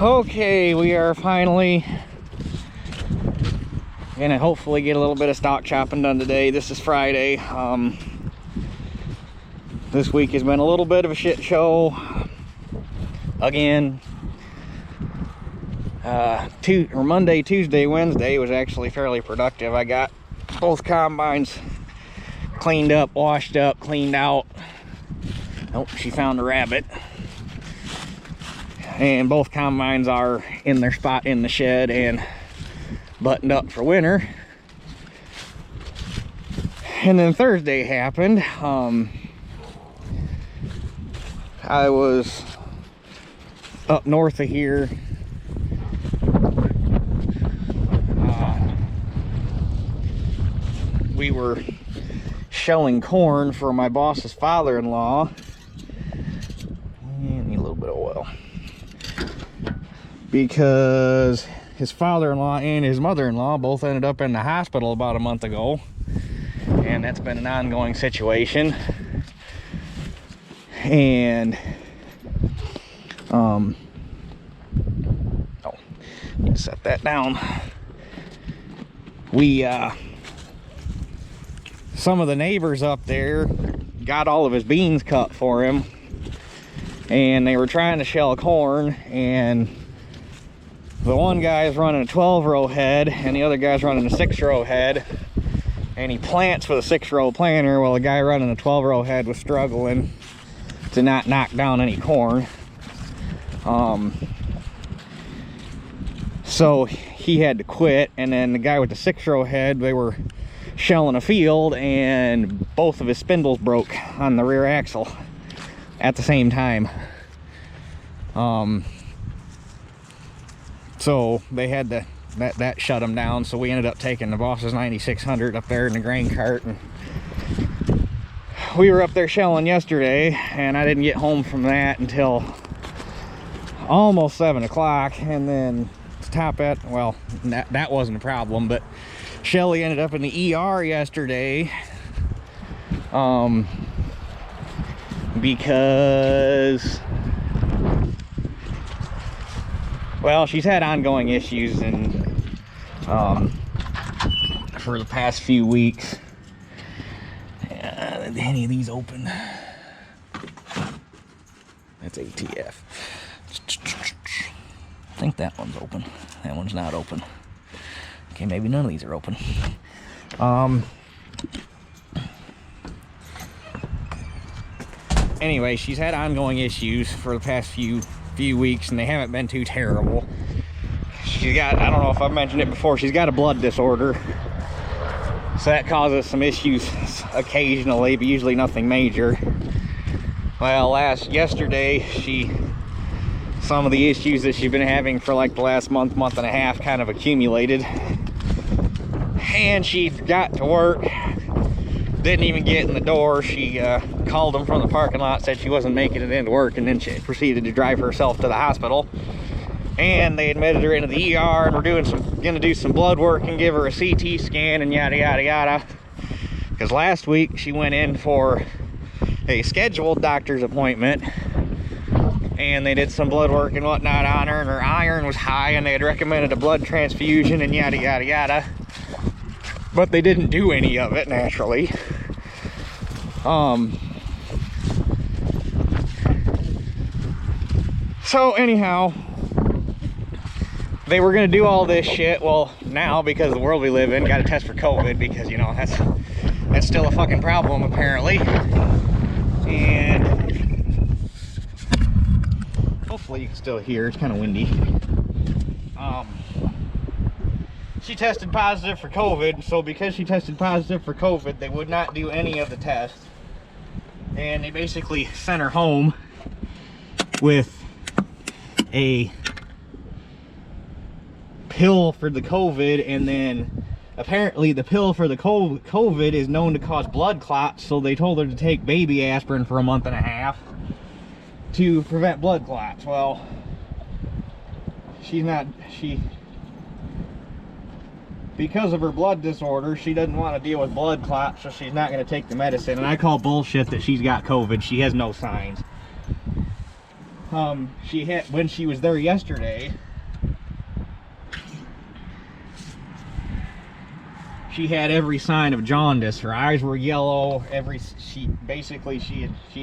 Okay, we are finally gonna hopefully get a little bit of stock chopping done today. This is Friday. This week has been a little bit of a shit show again. Monday, Tuesday, Wednesday was actually fairly productive. I got both combines cleaned up, washed up, cleaned out. Oh, she found a rabbit. And both combines are in their spot in the shed and buttoned up for winter. And then Thursday happened. I was up north of here. We were shelling corn for my boss's father-in-law. Need a little bit of oil. Because his father-in-law and his mother-in-law both ended up in the hospital about a month ago. And that's been an ongoing situation. And oh, need to set that down. Some of the neighbors up there got all of his beans cut for him, and they were trying to shell corn, and the one guy's running a 12-row head and the other guy's running a 6-row head, and he plants with a 6-row planter while the guy running a 12-row head was struggling to not knock down any corn. So he had to quit, and then the guy with the 6-row head, they were shelling a field and both of his spindles broke on the rear axle at the same time. So they had to that shut them down, so we ended up taking the boss's 9600 up there in the grain cart, and we were up there shelling yesterday, and I didn't get home from that until almost 7 o'clock. And then to top it, well, that wasn't a problem, but Shelly ended up in the ER yesterday because, well, she's had ongoing issues and for the past few weeks. Did any of these open? That's ATF. I think that one's open. That one's not open. Okay, maybe none of these are open. Anyway, she's had ongoing issues for the past few weeks, and they haven't been too terrible. She's got, I don't know if I've mentioned it before, she's got a blood disorder. So that causes some issues occasionally, but usually nothing major. Well, yesterday, some of the issues that she's been having for like the last month and a half kind of accumulated. And she got to work, didn't even get in the door. She called them from the parking lot, said she wasn't making it into work, and then she proceeded to drive herself to the hospital. And they admitted her into the ER, and we're gonna do some blood work and give her a CT scan and yada yada yada. Because last week she went in for a scheduled doctor's appointment, and they did some blood work and whatnot on her, and her iron was high, and they had recommended a blood transfusion and yada yada yada. But they didn't do any of it, naturally. So anyhow, they were gonna do all this shit. Well, now, because of the world we live in, gotta test for COVID, because, you know, that's still a fucking problem, apparently. And hopefully you can still hear, it's kind of windy. She tested positive for COVID, so because she tested positive for COVID, they would not do any of the tests. And they basically sent her home with a pill for the COVID, and then apparently the pill for the COVID is known to cause blood clots, so they told her to take baby aspirin for a month and a half to prevent blood clots. Well, because of her blood disorder, she doesn't want to deal with blood clots, so she's not going to take the medicine. And I call bullshit that she's got COVID. She has no signs. She had, when she was there yesterday, she had every sign of jaundice. Her eyes were yellow. She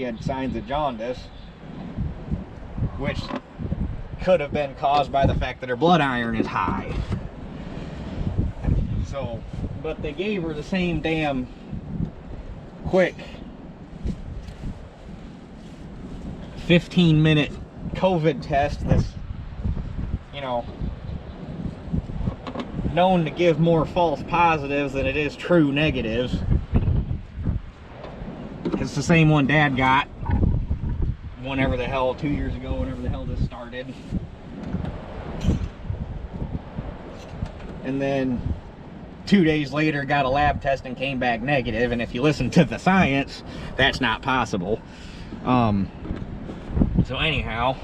had signs of jaundice, which could have been caused by the fact that her blood iron is high. So, but they gave her the same damn quick 15-minute COVID test that's, you know, known to give more false positives than it is true negatives. It's the same one Dad got whenever the hell, 2 years ago, whenever the hell this started. And then 2 days later got a lab test and came back negative, and if you listen to the science, that's not possible. So anyhow,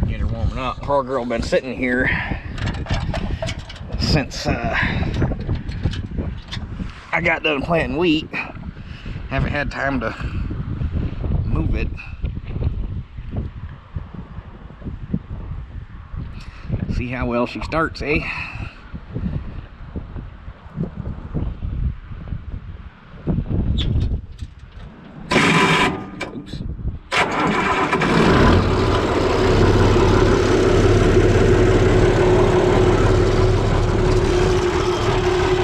get her warming up. Poor girl been sitting here since I got done planting wheat. Haven't had time to move it. See how well she starts, eh? Oops.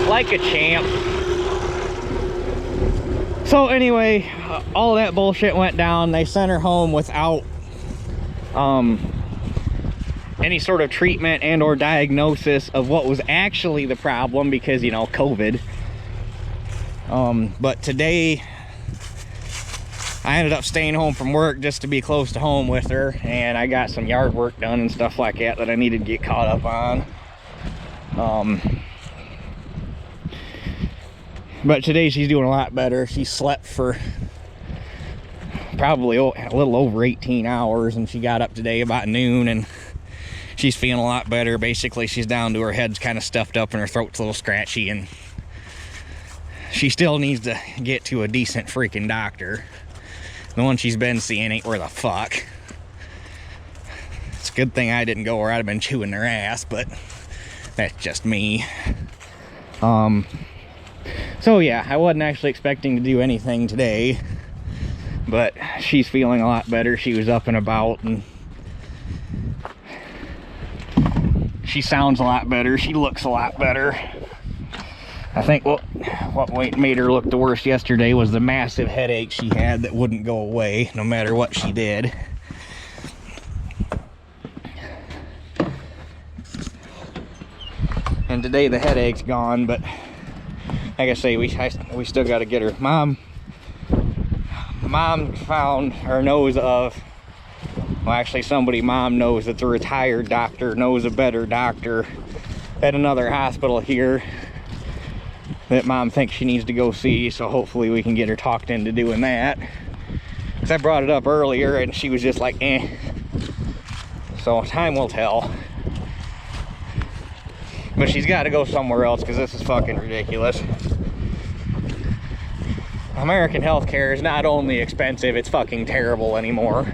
Like a champ. So anyway, all that bullshit went down. They sent her home without any sort of treatment and or diagnosis of what was actually the problem, because, you know, COVID. But today I ended up staying home from work just to be close to home with her, and I got some yard work done and stuff like that I needed to get caught up on. But today she's doing a lot better. She slept for probably a little over 18 hours, and she got up today about noon, and she's feeling a lot better. Basically, she's down to her head's kind of stuffed up and her throat's a little scratchy, and she still needs to get to a decent freaking doctor. The one she's been seeing ain't worth a fuck. It's a good thing I didn't go, or I'd have been chewing their ass, but that's just me. So yeah, I wasn't actually expecting to do anything today, but she's feeling a lot better. She was up and about, and she sounds a lot better. She looks a lot better. I think what made her look the worst yesterday was the massive headache she had that wouldn't go away no matter what she did. And today the headache's gone, but like I say, we still got to get her. Mom found or knows of, well, actually somebody Mom knows that's a retired doctor, knows a better doctor at another hospital here that Mom thinks she needs to go see, so hopefully we can get her talked into doing that. Because I brought it up earlier and she was just like, eh. So time will tell. But she's got to go somewhere else because this is fucking ridiculous. American healthcare is not only expensive, it's fucking terrible anymore.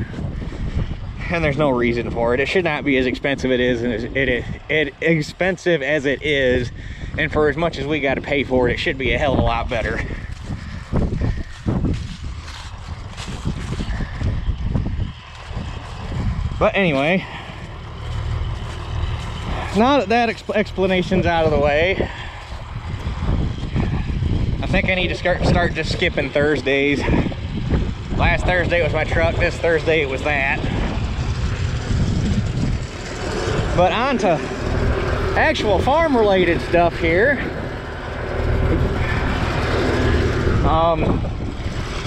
And there's no reason for it. It should not be as expensive expensive as it is. And for as much as we got to pay for it, it should be a hell of a lot better. But anyway, now that that explanation's out of the way, I think I need to start just skipping Thursdays. Last Thursday was my truck, this Thursday it was that. But on to actual farm related stuff here.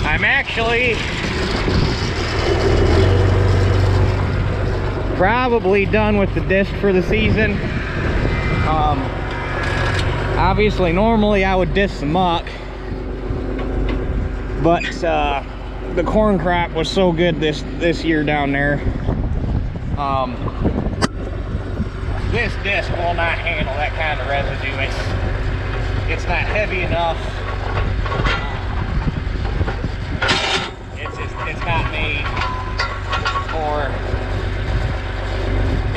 I'm actually probably done with the disc for the season. Obviously normally I would disc some muck, but the corn crop was so good this year down there. This disc will not handle that kind of residue. It's not heavy enough. It's not made for,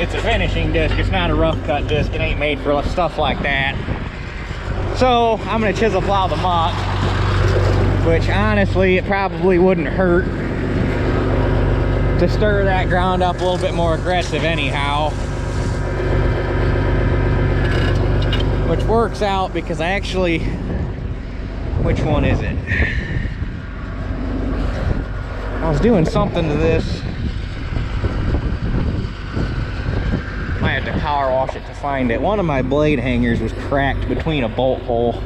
it's a finishing disc, it's not a rough cut disc, it ain't made for stuff like that. So I'm gonna chisel plow the muck, which honestly it probably wouldn't hurt to stir that ground up a little bit more aggressive anyhow. Which works out because I actually, which one is it? I was doing something to this. Might have to power wash it to find it. One of my blade hangers was cracked between a bolt hole.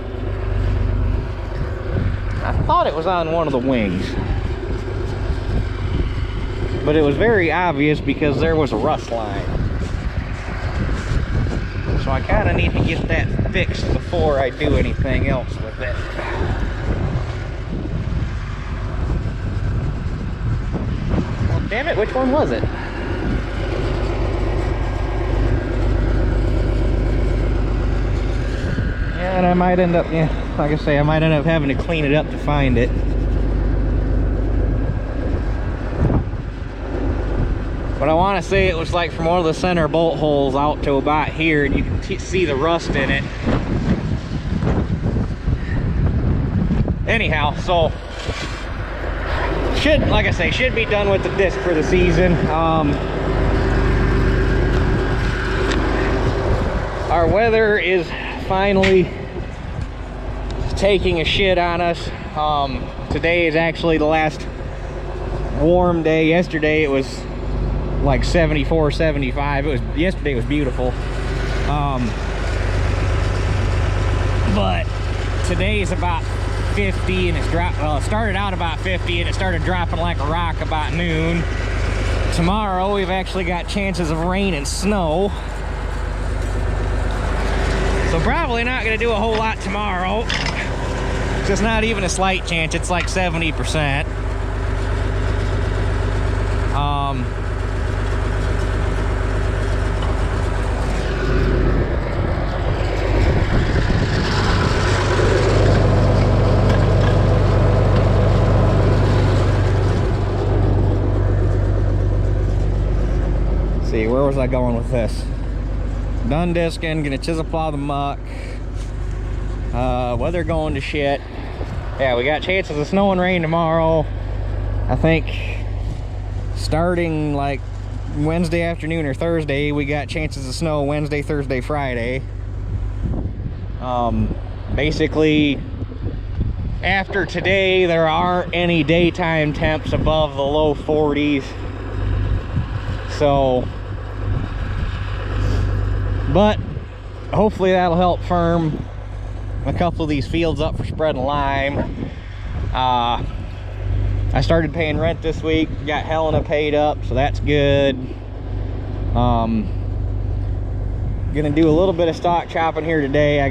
I thought it was on one of the wings, but it was very obvious because there was a rust line. So I kind of need to get that fixed before I do anything else with it. Well, damn it, which one was it? Yeah, and I might end up, yeah, like I say, I might end up having to clean it up to find it. But I want to say it was like from one of the center bolt holes out to about here, and you can see the rust in it. Anyhow, so should, like I say, should be done with the disc for the season. Our weather is finally taking a shit on us. Today is actually the last warm day. Yesterday it was like 74, 75. Yesterday was beautiful. But today is about 50, and it's dropped. Well, it started out about 50 and it started dropping like a rock about noon. Tomorrow we've actually got chances of rain and snow. So probably not gonna do a whole lot tomorrow. It's not even a slight chance, it's like 70%. See, where was I going with this? Done discing, gonna chisel plow the muck. Weather going to shit. Yeah, we got chances of snow and rain tomorrow. I think starting like Wednesday afternoon or Thursday, we got chances of snow Wednesday, Thursday, Friday. Basically, after today, there aren't any daytime temps above the low 40s. So, but hopefully that'll help firm a couple of these fields up for spreading lime. I started paying rent this week, got Helena paid up, so that's good. Gonna do a little bit of stock chopping here today.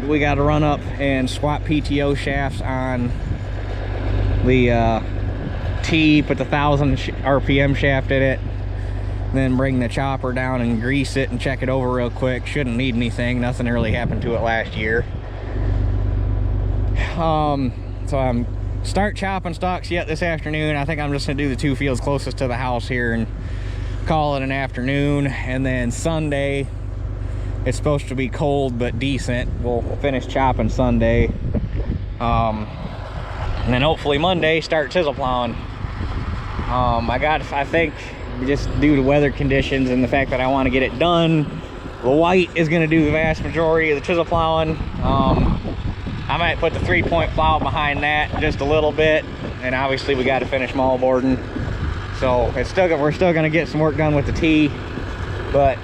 We gotta run up and swap PTO shafts on the T, put the 1000 RPM shaft in it, then bring the chopper down and grease it and check it over real quick. Shouldn't need anything, nothing really happened to it last year. So I'm start chopping stalks yet this afternoon. I think I'm just gonna do the 2 fields closest to the house here and call it an afternoon. And then Sunday, it's supposed to be cold but decent. We'll finish chopping Sunday. And then hopefully Monday start chisel plowing. I think just due to weather conditions and the fact that I want to get it done, the white is going to do the vast majority of the chisel plowing. I might put the 3-point plow behind that just a little bit, and obviously we got to finish moldboarding. So we're still going to get some work done with the T, but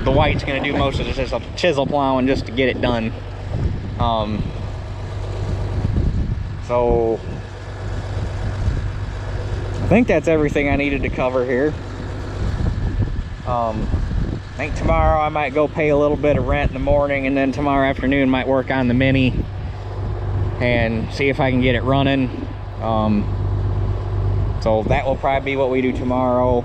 the white's going to do most of the chisel plowing just to get it done. So I think that's everything I needed to cover here. I think tomorrow I might go pay a little bit of rent in the morning, and then tomorrow afternoon might work on the Mini and see if I can get it running. So that will probably be what we do tomorrow.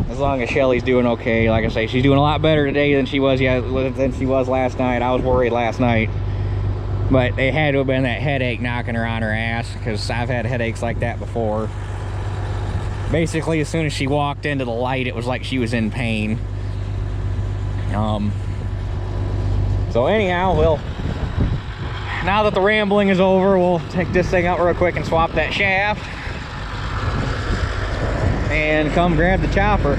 As long as Shelly's doing okay. Like I say, she's doing a lot better today than she was last night. I was worried last night. But it had to have been that headache knocking her on her ass, because I've had headaches like that before. Basically, as soon as she walked into the light, it was like she was in pain. So anyhow, now that the rambling is over, we'll take this thing out real quick and swap that shaft and come grab the chopper.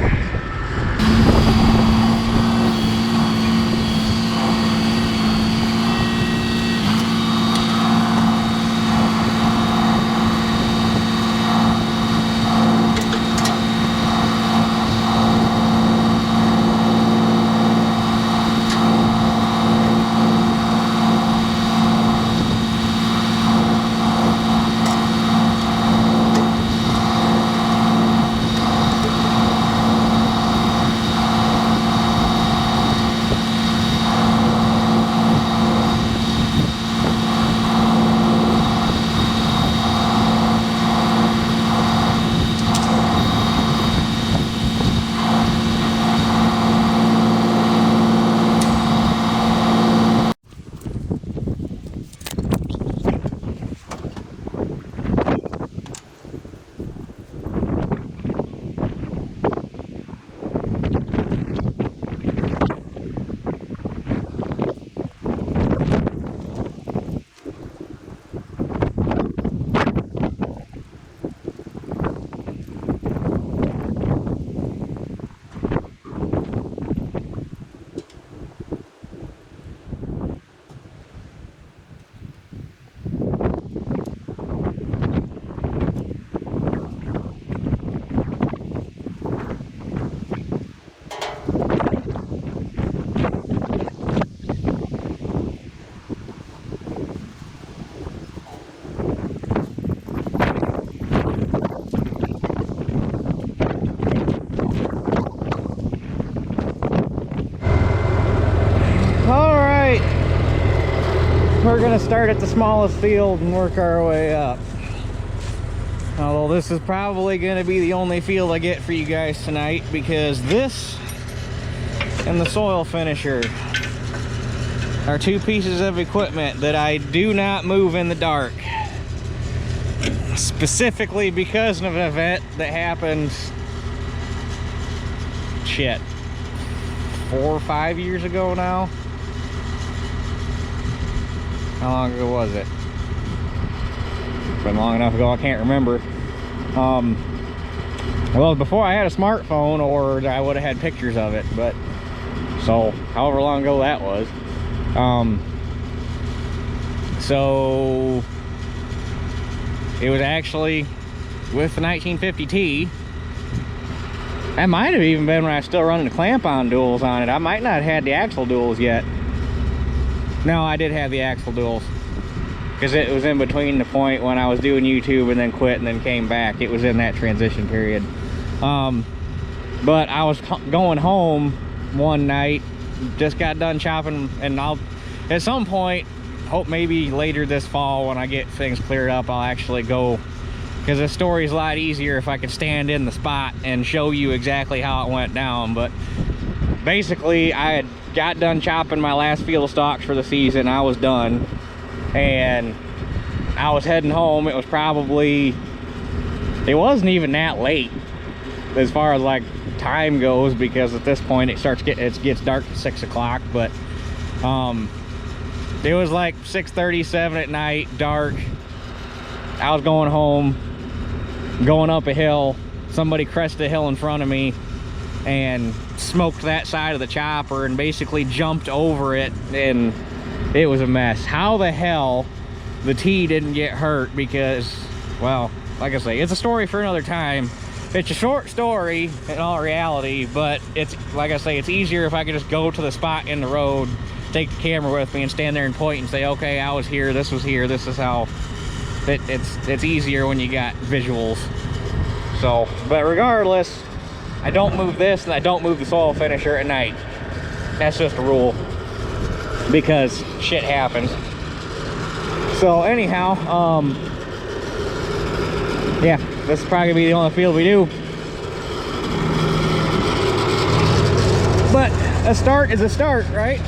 We're gonna start at the smallest field and work our way up. Although this is probably gonna be the only field I get for you guys tonight, because this and the soil finisher are two pieces of equipment that I do not move in the dark. Specifically because of an event that happened, shit, 4 or 5 years ago now. How long ago was it? It's been long enough ago I can't remember. Well, before I had a smartphone, or I would have had pictures of it, but so however long ago that was. So it was actually with the 1950T. That might have even been when I was still running the clamp-on duals on it. I might not have had the axle duals yet. No, I did have the axle duals, because it was in between the point when I was doing YouTube and then quit and then came back. It was in that transition period. But I was going home one night, just got done chopping, and I'll at some point, hope maybe later this fall when I get things cleared up, I'll actually go, because the story's a lot easier if I could stand in the spot and show you exactly how it went down. But basically, I had got done chopping my last field of stalks for the season. I was done, and I was heading home. It was probably, it wasn't even that late as far as like time goes, because at this point it gets dark at 6 o'clock. But it was like 6:37 at night, dark. I was going home, going up a hill. Somebody crested a hill in front of me and smoked that side of the chopper and basically jumped over it, and it was a mess. How the hell the T didn't get hurt, because, well, like I say, it's a story for another time. It's a short story in all reality, but it's, like I say, it's easier if I could just go to the spot in the road, take the camera with me and stand there and point and say, okay, I was here, this was here, this is how. It's easier when you got visuals. So, but regardless, I don't move this, and I don't move the soil finisher at night. That's just a rule, because shit happens. So anyhow, yeah, this is probably gonna be the only field we do. But a start is a start, right?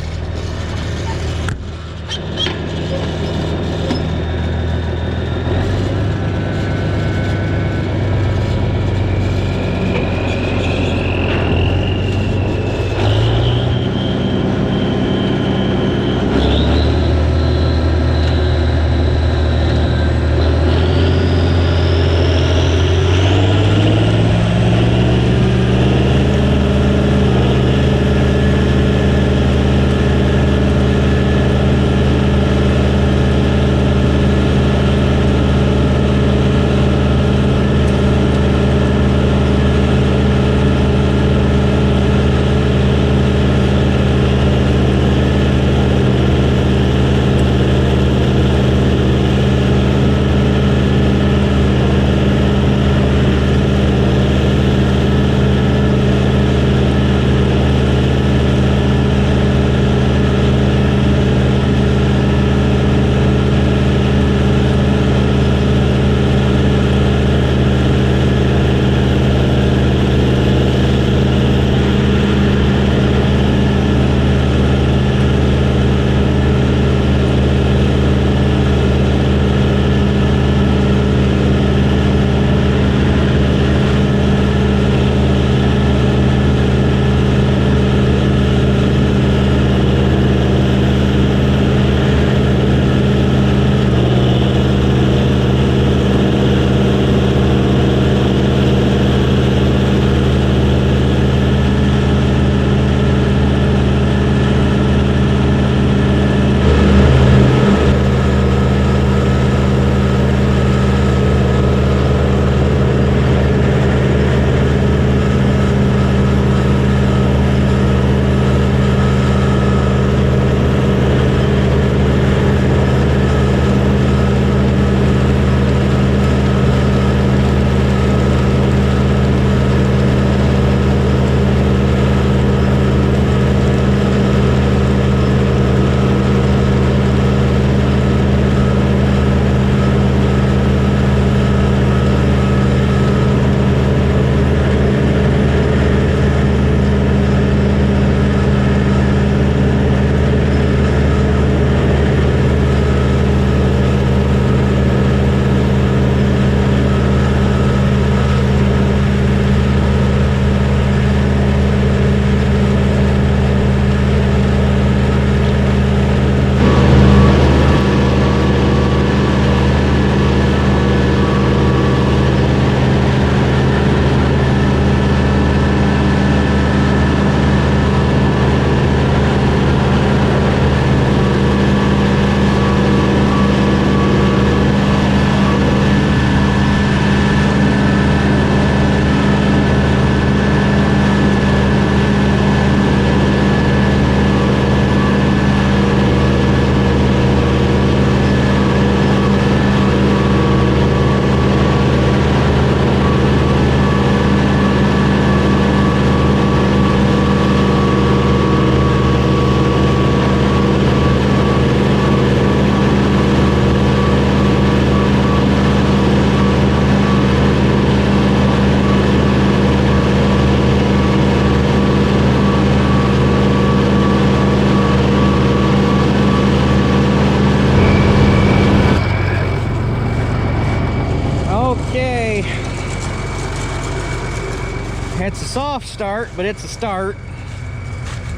It's a soft start, but it's a start.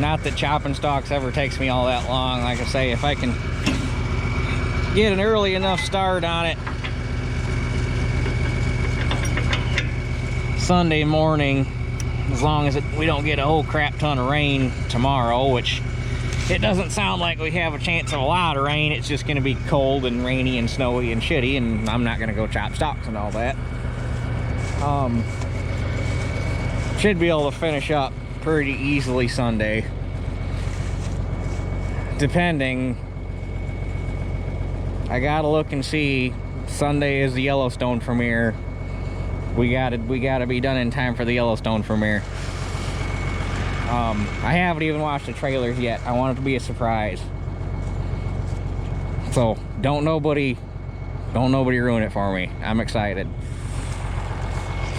Not that chopping stalks ever takes me all that long. Like I say, if I can get an early enough start on it Sunday morning, as long as we don't get a whole crap ton of rain tomorrow, which it doesn't sound like we have a chance of a lot of rain. It's just going to be cold and rainy and snowy and shitty, and I'm not going to go chop stalks and all that. Should be able to finish up pretty easily Sunday, depending. I gotta look and see. Sunday is the Yellowstone premiere. We gotta be done in time for the Yellowstone premiere. I haven't even watched the trailers yet. I want it to be a surprise. So don't nobody ruin it for me. I'm excited.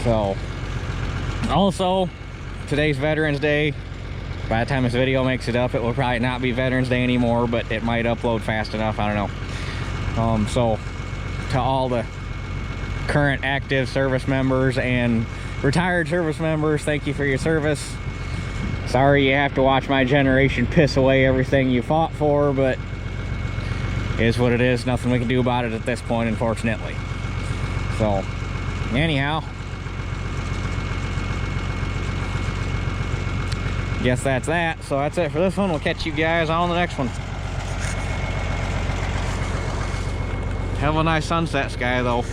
So also, today's Veterans Day. By the time this video makes it up, it will probably not be Veterans Day anymore, but it might upload fast enough. I don't know. So to all the current active service members and retired service members, thank you for your service. Sorry you have to watch my generation piss away everything you fought for, but it is what it is. Nothing we can do about it at this point, unfortunately. So anyhow, guess that's that. So that's it for this one. We'll catch you guys on the next one. Have a nice sunset sky though.